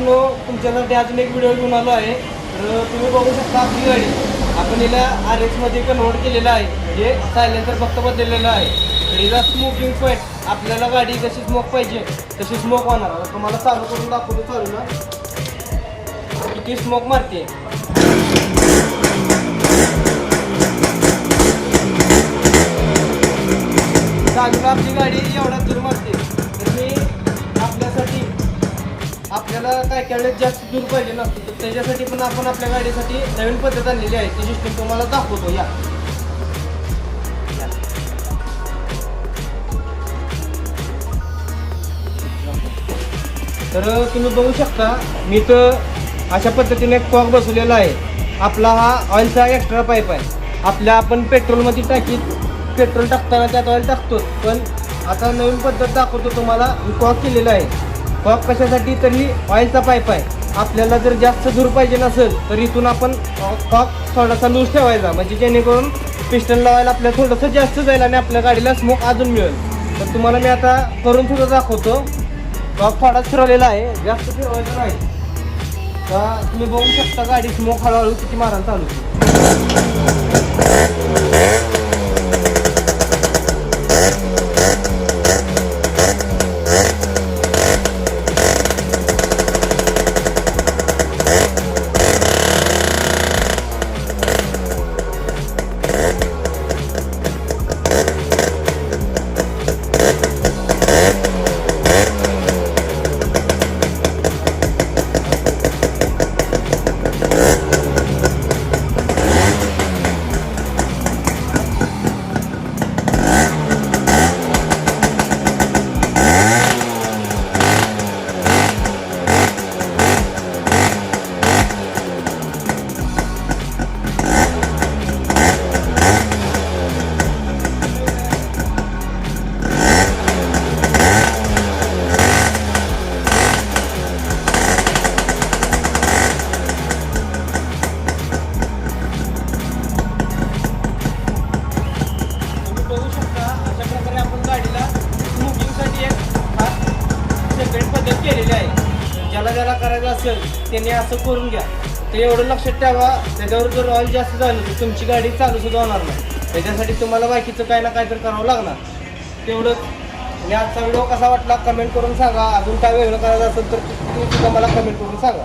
मित्रांनो, तुमच्यासाठी अजून एक व्हिडिओ घेऊन आलो आहे. तर तुम्ही बघू शकता आपली गाडी आपण हिला RX मध्ये कन्वर्ट केलेला आहे, म्हणजे सायलेन्सर फक्त बदललेलं आहे. तर हिला स्मोकिंग पॉईंट आपल्याला गाडी जशी स्मोक पाहिजे तशी स्मोक होणार. आता तुम्हाला चालू करून दाखवतो. चालू ना किती स्मोक मारते. चालूला आपली गाडी एवढा दूर मारते. तर मी आपल्यासाठी आपल्याला काय वेळेस जास्त दूर पाहिजे नसतं, तर त्याच्यासाठी पण आपण आपल्या गाडीसाठी नवीन पद्धत आणलेली आहे. ती सिस्टीम तुम्हाला दाखवतो. या तर तुम्ही बघू शकता, मी तर अशा पद्धतीने एक कॉक बसवलेला आहे. आपला हा ऑइलचा एक्स्ट्रा पाईप आहे. आपल्या आपण पेट्रोलमध्ये टाकीत पेट्रोल टाकताना त्यात ऑइल टाकतो, पण आता नवीन पद्धत दाखवतो तुम्हाला. मी कॉक केलेला आहे. कॉक कशासाठी, तर ही ऑइलचा पाईप आहे. आपल्याला जर जास्त दूर पाहिजे नसेल तर इथून आपण कॉक थोडासा लूज ठेवायचा, म्हणजे जेणेकरून पिस्टन लावायला आपल्याला थोडंसं जास्त जाईल आणि आपल्या गाडीला स्मोक अजून मिळेल. तर तुम्हाला मी आता करून सुद्धा दाखवतो. कॉक थोडाच फिरवलेला आहे, जास्त फिरवायचं नाही. तर तुम्ही बघू शकता गाडी स्मोक हळूहळू किती मारायला चालू होती. केलेली आहे. ज्याला करायचं असेल त्याने असं करून घ्या. ते एवढं लक्षात ठेवा, त्याच्यावर जर ऑइल जास्त झालं तर तुमची गाडी चालू सुद्धा होणार नाही. त्याच्यासाठी तुम्हाला बाकीचं काही ना काहीतरी करावं लागणार. तेवढंच. आणि आजचा व्हिडिओ कसा वाटला कमेंट करून सांगा. अजून काय वेगळं करायचं असेल तर तुम्ही सुद्धा मला कमेंट करून सांगा.